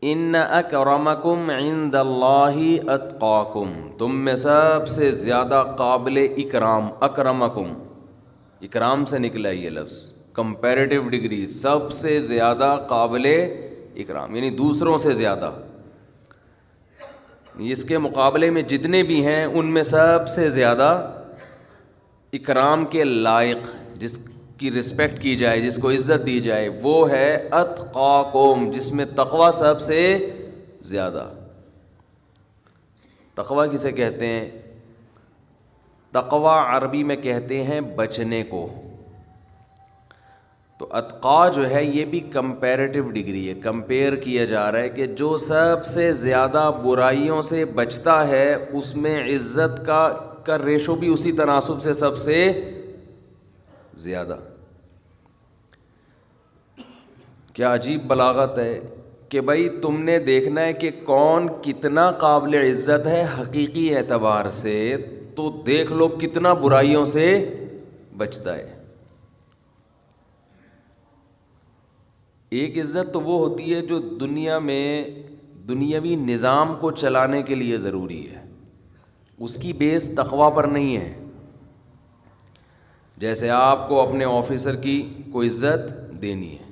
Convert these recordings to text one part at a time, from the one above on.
ان اکرمکم عند اللہ اتقاکم، تم میں سب سے زیادہ قابل اکرام، اکرمکم اکرام سے نکلا یہ لفظ، کمپیریٹیو ڈگری، سب سے زیادہ قابل اکرام یعنی دوسروں سے زیادہ، اس کے مقابلے میں جتنے بھی ہیں ان میں سب سے زیادہ اکرام کے لائق، جس کی رسپیکٹ کی جائے، جس کو عزت دی جائے، وہ ہے اتقاکم، جس میں تقوی سب سے زیادہ۔ تقوی کسے کہتے ہیں؟ تقوی عربی میں کہتے ہیں بچنے کو۔ تو اتقا جو ہے یہ بھی کمپیریٹیو ڈگری ہے، کمپیئر کیا جا رہا ہے کہ جو سب سے زیادہ برائیوں سے بچتا ہے اس میں عزت کا ریشو بھی اسی تناسب سے سب سے زیادہ۔ کیا عجیب بلاغت ہے کہ بھائی تم نے دیکھنا ہے کہ کون کتنا قابل عزت ہے حقیقی اعتبار سے، تو دیکھ لو کتنا برائیوں سے بچتا ہے۔ ایک عزت تو وہ ہوتی ہے جو دنیا میں دنیاوی نظام کو چلانے کے لیے ضروری ہے، اس کی بیس تقوی پر نہیں ہے۔ جیسے آپ کو اپنے آفیسر کی کوئی عزت دینی ہے،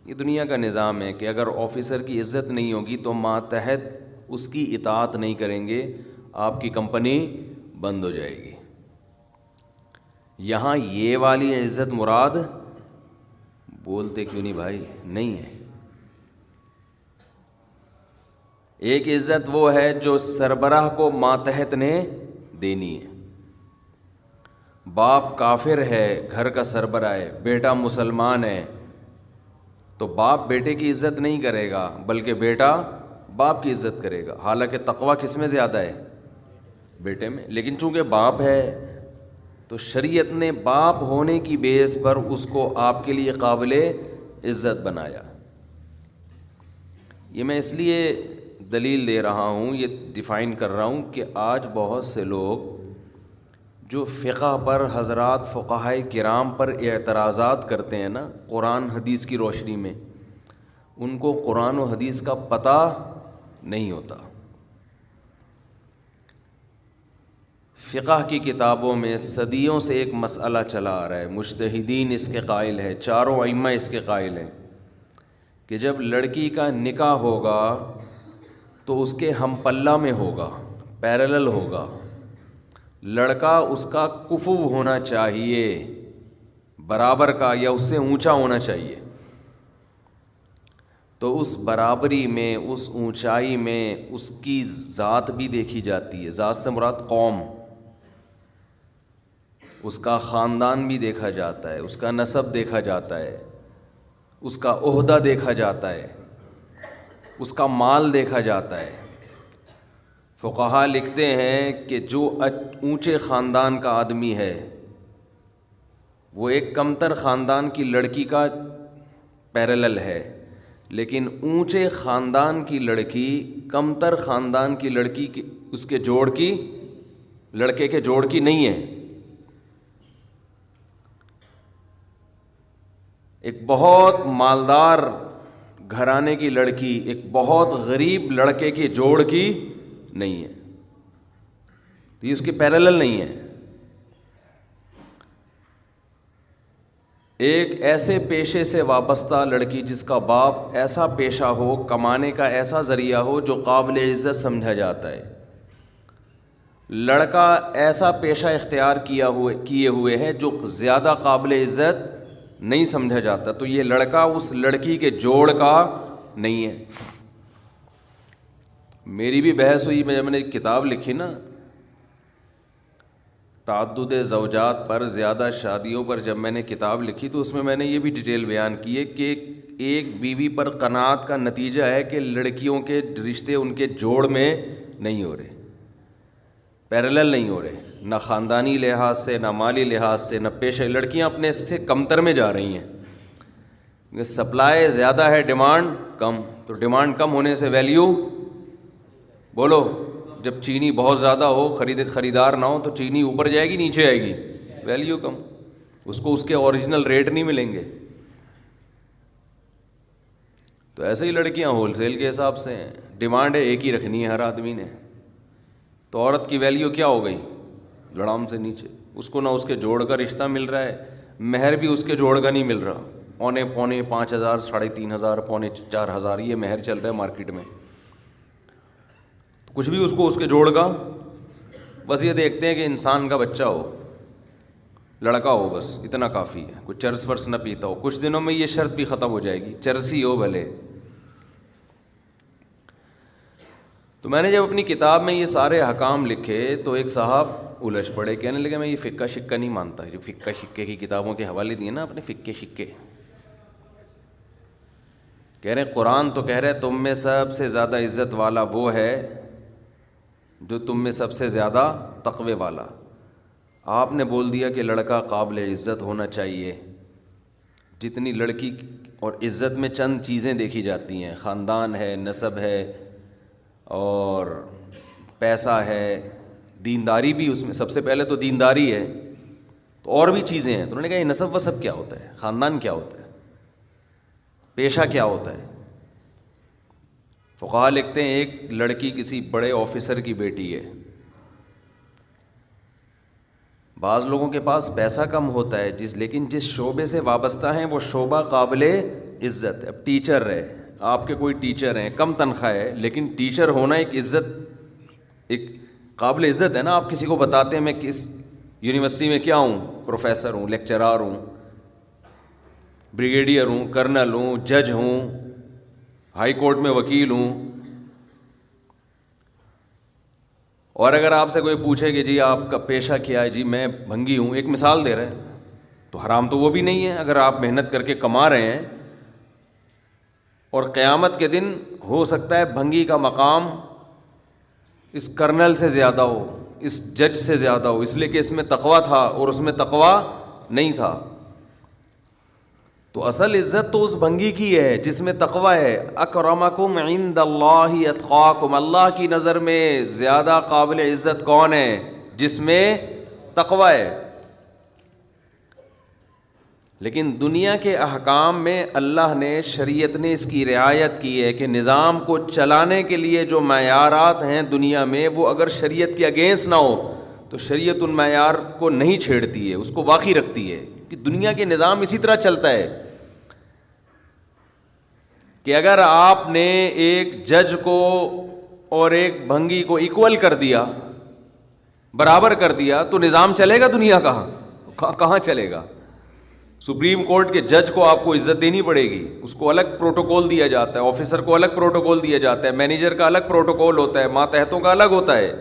یہ دنیا کا نظام ہے کہ اگر آفیسر کی عزت نہیں ہوگی تو ماتحت اس کی اطاعت نہیں کریں گے، آپ کی کمپنی بند ہو جائے گی۔ یہاں یہ والی عزت مراد، بولتے کیوں نہیں بھائی، نہیں ہے۔ ایک عزت وہ ہے جو سربراہ کو ماتحت نے دینی ہے۔ باپ کافر ہے، گھر کا سربراہ ہے، بیٹا مسلمان ہے، تو باپ بیٹے کی عزت نہیں کرے گا بلکہ بیٹا باپ کی عزت کرے گا، حالانکہ تقوی کس میں زیادہ ہے؟ بیٹے میں۔ لیکن چونکہ باپ ہے تو شریعت نے باپ ہونے کی بیس پر اس کو آپ کے لیے قابل عزت بنایا۔ یہ میں اس لیے دلیل دے رہا ہوں، یہ ڈیفائن کر رہا ہوں کہ آج بہت سے لوگ جو فقہ پر، حضرات فقہائے کرام پر اعتراضات کرتے ہیں نا قرآن حدیث کی روشنی میں، ان کو قرآن و حدیث کا پتہ نہیں ہوتا۔ فقہ کی کتابوں میں صدیوں سے ایک مسئلہ چلا آ رہا ہے، مجتہدین اس کے قائل ہیں، چاروں ائمہ اس کے قائل ہیں کہ جب لڑکی کا نکاح ہوگا تو اس کے ہم پلہ میں ہوگا، پیرلل ہوگا، لڑکا اس کا کفو ہونا چاہیے، برابر کا یا اس سے اونچا ہونا چاہیے۔ تو اس برابری میں، اس اونچائی میں اس کی ذات بھی دیکھی جاتی ہے، ذات سے مراد قوم، اس کا خاندان بھی دیکھا جاتا ہے، اس کا نسب دیکھا جاتا ہے، اس کا عہدہ دیکھا جاتا ہے، اس کا مال دیکھا جاتا ہے۔ فقہا لکھتے ہیں کہ جو اونچے خاندان کا آدمی ہے وہ ایک کمتر خاندان کی لڑکی کا پیرلل ہے، لیکن اونچے خاندان کی لڑکی کمتر خاندان کی لڑکی کی، اس کے جوڑ کی، لڑکے کے جوڑ کی نہیں ہے۔ ایک بہت مالدار گھرانے کی لڑکی ایک بہت غریب لڑکے کے جوڑ کی نہیں ہے، تو یہ اس کی پیرلل نہیں ہے۔ ایک ایسے پیشے سے وابستہ لڑکی جس کا باپ ایسا پیشہ ہو، کمانے کا ایسا ذریعہ ہو جو قابل عزت سمجھا جاتا ہے، لڑکا ایسا پیشہ اختیار کیے ہوئے ہے جو زیادہ قابل عزت نہیں سمجھا جاتا، تو یہ لڑکا اس لڑکی کے جوڑ کا نہیں ہے۔ میری بھی بحث ہوئی، جب میں نے کتاب لکھی نا تعدد زوجات پر، زیادہ شادیوں پر، جب میں نے کتاب لکھی تو اس میں میں نے یہ بھی ڈیٹیل بیان کی ہے کہ ایک بیوی پر قناعت کا نتیجہ ہے کہ لڑکیوں کے رشتے ان کے جوڑ میں نہیں ہو رہے، پیرلل نہیں ہو رہے، نہ خاندانی لحاظ سے، نہ مالی لحاظ سے، نہ پیشہ۔ لڑکیاں اپنے سے کمتر میں جا رہی ہیں، سپلائی زیادہ ہے، ڈیمانڈ کم، تو ڈیمانڈ کم ہونے سے ویلیو، بولو، جب چینی بہت زیادہ ہو، خریدار نہ ہو تو چینی اوپر جائے گی نیچے آئے گی، ویلیو کم، اس کو اس کے اوریجنل ریٹ نہیں ملیں گے۔ تو ایسے ہی لڑکیاں ہول سیل کے حساب سے ہیں, ڈیمانڈ ہے ایک ہی رکھنی ہے ہر آدمی نے. تو عورت کی ویلیو کیا ہو گئی؟ لڑام سے نیچے. اس کو نہ اس کے جوڑ کا رشتہ مل رہا ہے, مہر بھی اس کے جوڑ کا نہیں مل رہا. پونے 5,000 3,500 4,000 یہ مہر چل رہا ہے مارکیٹ میں. کچھ بھی اس کو اس کے جوڑ کا, بس یہ دیکھتے ہیں کہ انسان کا بچہ ہو, لڑکا ہو, بس اتنا کافی ہے. کچھ چرس ورس نہ پیتا ہو. کچھ دنوں میں یہ شرط بھی ختم ہو جائے گی, چرسی ہو بھلے. تو میں نے جب اپنی کتاب میں یہ سارے احکام لکھے تو ایک صاحب الجھ پڑے, کہنے لگے میں یہ فقہ شکہ نہیں مانتا. جو فقہ شکے کی کتابوں کے حوالے دیے نا اپنے فقہ شکے, کہہ رہے قرآن تو کہہ رہے تم میں سب سے زیادہ عزت والا وہ ہے جو تم میں سب سے زیادہ تقوی والا. آپ نے بول دیا کہ لڑکا قابل عزت ہونا چاہیے. جتنی لڑکی اور عزت میں چند چیزیں دیکھی جاتی ہیں, خاندان ہے, نسب ہے, اور پیسہ ہے, دینداری بھی اس میں سب سے پہلے تو دینداری ہے, تو اور بھی چیزیں ہیں. تو انہوں نے کہا یہ نسب وسب کیا ہوتا ہے, خاندان کیا ہوتا ہے, پیشہ کیا ہوتا ہے. فقہا لکھتے ہیں ایک لڑکی کسی بڑے آفیسر کی بیٹی ہے. بعض لوگوں کے پاس پیسہ کم ہوتا ہے لیکن جس شعبے سے وابستہ ہیں وہ شعبہ قابل عزت ہے. اب ٹیچر ہے, آپ کے کوئی ٹیچر ہیں, کم تنخواہ ہے, لیکن ٹیچر ہونا ایک عزت, ایک قابل عزت ہے نا. آپ کسی کو بتاتے ہیں میں کس یونیورسٹی میں کیا ہوں, پروفیسر ہوں, لیکچرار ہوں, بریگیڈیئر ہوں, کرنل ہوں, جج ہوں, ہائی کورٹ میں وکیل ہوں. اور اگر آپ سے کوئی پوچھے کہ جی آپ کا پیشہ کیا ہے, جی میں بھنگی ہوں, ایک مثال دے رہے ہیں, تو حرام تو وہ بھی نہیں ہے اگر آپ محنت کر کے کما رہے ہیں. اور قیامت کے دن ہو سکتا ہے بھنگی کا مقام اس کرنل سے زیادہ ہو, اس جج سے زیادہ ہو, اس لیے کہ اس میں تقویٰ تھا اور اس میں تقویٰ نہیں تھا. تو اصل عزت تو اس بھنگی کی ہے جس میں تقویٰ ہے. اکرمکم عند اللہ اتقاکم, اللہ کی نظر میں زیادہ قابل عزت کون ہے؟ جس میں تقویٰ ہے. لیکن دنیا کے احکام میں اللہ نے, شریعت نے اس کی رعایت کی ہے کہ نظام کو چلانے کے لیے جو معیارات ہیں دنیا میں, وہ اگر شریعت کے اگینسٹ نہ ہو تو شریعت ان معیار کو نہیں چھیڑتی ہے, اس کو باقی رکھتی ہے. کہ دنیا کے نظام اسی طرح چلتا ہے کہ اگر آپ نے ایک جج کو اور ایک بھنگی کو ایکول کر دیا, برابر کر دیا, تو نظام چلے گا دنیا کہاں چلے گا؟ سپریم کورٹ کے جج کو آپ کو عزت دینی پڑے گی, اس کو الگ پروٹوکول دیا جاتا ہے, آفیسر کو الگ پروٹوکول دیا جاتا ہے, مینیجر کا الگ پروٹوکول ہوتا ہے, ماتحتوں کا الگ ہوتا ہے.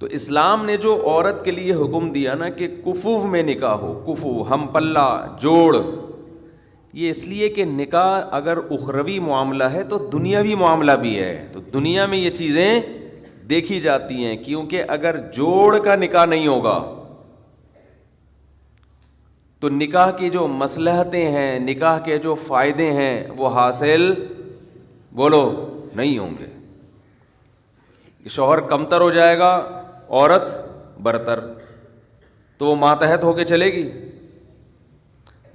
تو اسلام نے جو عورت کے لیے حکم دیا نا کہ کفوف میں نکاح ہو, کفو ہم پلہ جوڑ, یہ اس لیے کہ نکاح اگر اخروی معاملہ ہے تو دنیاوی معاملہ بھی ہے. تو دنیا میں یہ چیزیں دیکھی جاتی ہیں, کیونکہ اگر جوڑ کا نکاح نہیں ہوگا تو نکاح کی جو مصلحتیں ہیں, نکاح کے جو فائدے ہیں وہ حاصل بولو نہیں ہوں گے. شوہر کمتر ہو جائے گا, عورت برتر, تو وہ ماتحت ہو کے چلے گی.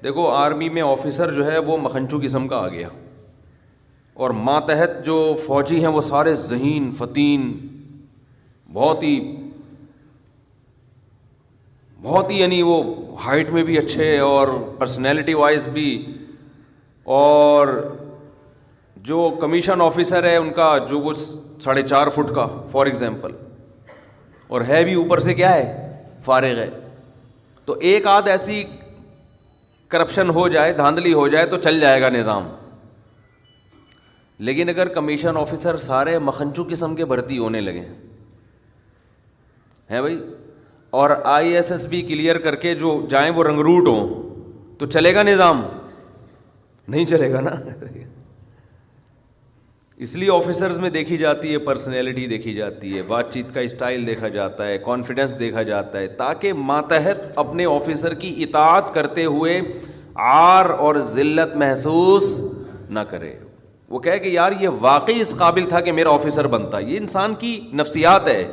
دیکھو آرمی میں آفیسر جو ہے وہ مکھنچو قسم کا آ گیا, اور ماتحت جو فوجی ہیں وہ سارے ذہین فتین, بہت ہی یعنی وہ ہائٹ میں بھی اچھے اور پرسنالٹی وائز بھی. اور جو کمیشن آفیسر ہے ان کا جو وہ 4.5 فٹ کا فار ایگزامپل, اور ہے بھی اوپر سے کیا ہے, فارغ ہے. تو ایک آدھ ایسی کرپشن ہو جائے, دھاندلی ہو جائے تو چل جائے گا نظام. لیکن اگر کمیشن آفیسر سارے مکھنچو قسم کے بھرتی ہونے لگے ہیں بھائی, اور ISSB کلیئر کر کے جو جائیں وہ رنگروٹ ہوں, تو چلے گا نظام؟ نہیں چلے گا نا. اس لیے آفیسرز میں دیکھی جاتی ہے پرسنالٹی, دیکھی جاتی ہے بات چیت کا اسٹائل, دیکھا جاتا ہے کانفیڈنس, دیکھا جاتا ہے, تاکہ ماتحت اپنے آفیسر کی اطاعت کرتے ہوئے عار اور ذلت محسوس نہ کرے. وہ کہے کہ یار یہ واقعی اس قابل تھا کہ میرا آفیسر بنتا. یہ انسان کی نفسیات ہے.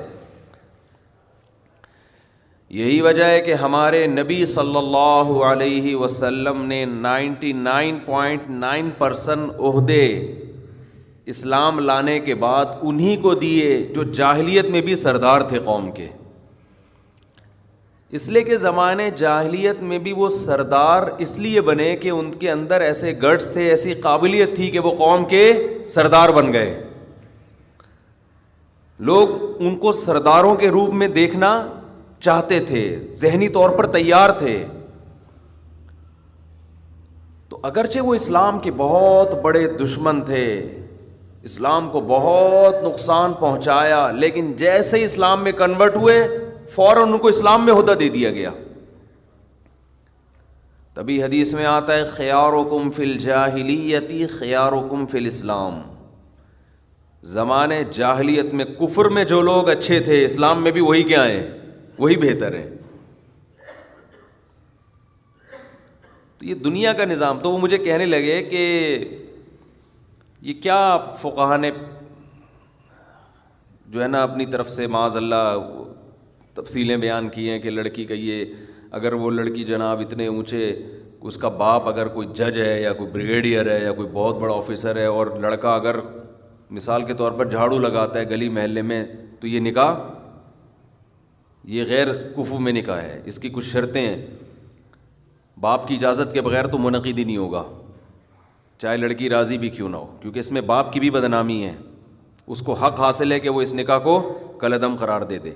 یہی وجہ ہے کہ ہمارے نبی صلی اللہ علیہ وسلم نے 99.9% عہدے اسلام لانے کے بعد انہی کو دیے جو جاہلیت میں بھی سردار تھے قوم کے. اس لیے کہ زمانے جاہلیت میں بھی وہ سردار اس لیے بنے کہ ان کے اندر ایسے گٹس تھے, ایسی قابلیت تھی کہ وہ قوم کے سردار بن گئے. لوگ ان کو سرداروں کے روپ میں دیکھنا چاہتے تھے, ذہنی طور پر تیار تھے. تو اگرچہ وہ اسلام کے بہت بڑے دشمن تھے, اسلام کو بہت نقصان پہنچایا, لیکن جیسے ہی اسلام میں کنورٹ ہوئے فوراً ان کو اسلام میں عہدہ دے دیا گیا. تبھی حدیث میں آتا ہے خیارکم فی الجاہلیت خیارکم فی الاسلام. زمانے جاہلیت میں کفر میں جو لوگ اچھے تھے, اسلام میں بھی وہی کیا ہیں, وہی بہتر ہیں. تو یہ دنیا کا نظام. تو وہ مجھے کہنے لگے کہ یہ کیا فقہا نے جو ہے نا اپنی طرف سے معاذ اللہ تفصیلیں بیان کی ہیں کہ لڑکی کا یہ, اگر وہ لڑکی جناب اتنے اونچے, اس کا باپ اگر کوئی جج ہے یا کوئی بریگیڈیئر ہے یا کوئی بہت بڑا آفیسر ہے, اور لڑکا اگر مثال کے طور پر جھاڑو لگاتا ہے گلی محلے میں, تو یہ نکاح, یہ غیر کفو میں نکاح ہے. اس کی کچھ شرطیں ہیں. باپ کی اجازت کے بغیر تو منعقد ہی نہیں ہوگا, چاہے لڑکی راضی بھی کیوں نہ ہو, کیونکہ اس میں باپ کی بھی بدنامی ہے. اس کو حق حاصل ہے کہ وہ اس نکاح کو کالعدم قرار دے دے.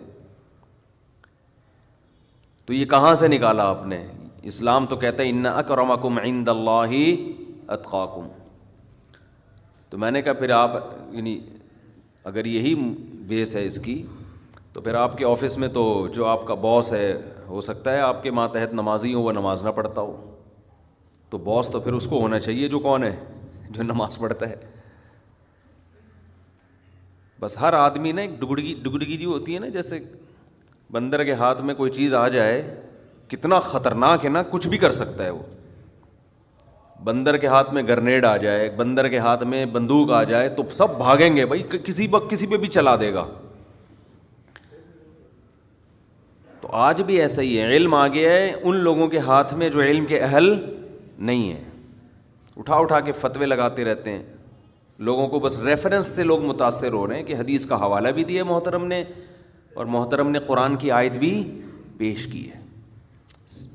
تو یہ کہاں سے نکالا آپ نے؟ اسلام تو کہتا ہے ان اکرمکم عند اللہ اتقاکم. تو میں نے کہا پھر آپ یعنی اگر یہی بیس ہے اس کی, تو پھر آپ کے آفس میں تو جو آپ کا باس ہے, ہو سکتا ہے آپ کے ماتحت نمازی ہو, وہ نماز نہ پڑھتا ہو. تو باس تو پھر اس کو ہونا چاہیے جو کون ہے, جو نماز پڑھتا ہے. بس ہر آدمی نا ایک ڈگڈگی جو ہوتی ہے نا, جیسے بندر کے ہاتھ میں کوئی چیز آ جائے, کتنا خطرناک ہے نا, کچھ بھی کر سکتا ہے وہ. بندر کے ہاتھ میں گرنیڈ آ جائے, بندر کے ہاتھ میں بندوق آ جائے, تو سب بھاگیں گے بھائی, کسی پہ بھی چلا دے گا. تو آج بھی ایسا ہی ہے, علم آ گیا ہے ان لوگوں کے ہاتھ میں جو علم کے اہل نہیں ہیں. اٹھا کے فتوے لگاتے رہتے ہیں لوگوں کو, بس ریفرنس سے لوگ متاثر ہو رہے ہیں کہ حدیث کا حوالہ بھی دیا محترم نے, اور محترم نے قرآن کی آیت بھی پیش کی ہے.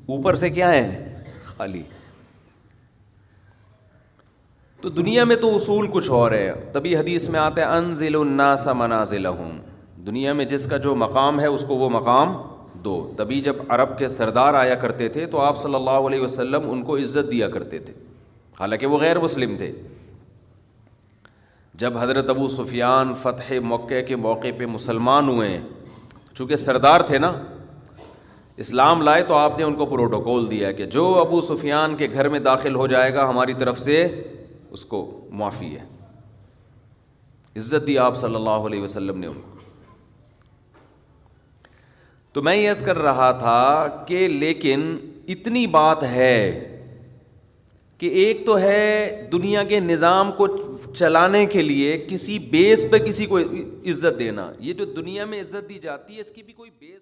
اوپر سے کیا ہے, خالی. تو دنیا میں تو اصول کچھ اور ہے. تبھی حدیث میں آتا ہے انزل الناس منازلہم, دنیا میں جس کا جو مقام ہے اس کو وہ مقام دو. تبھی جب عرب کے سردار آیا کرتے تھے تو آپ صلی اللہ علیہ وسلم ان کو عزت دیا کرتے تھے, حالانکہ وہ غیر مسلم تھے. جب حضرت ابو سفیان فتح مکہ کے موقع پہ مسلمان ہوئے ہیں, چونکہ سردار تھے نا, اسلام لائے, تو آپ نے ان کو پروٹوکول دیا کہ جو ابو سفیان کے گھر میں داخل ہو جائے گا ہماری طرف سے اس کو معافی ہے. عزت دی آپ صلی اللہ علیہ وسلم نے ان کو. تو میں یہ عرض کر رہا تھا کہ لیکن اتنی بات ہے کہ ایک تو ہے دنیا کے نظام کو چلانے کے لیے کسی بیس پہ کسی کو عزت دینا. یہ جو دنیا میں عزت دی جاتی ہے اس کی بھی کوئی بیس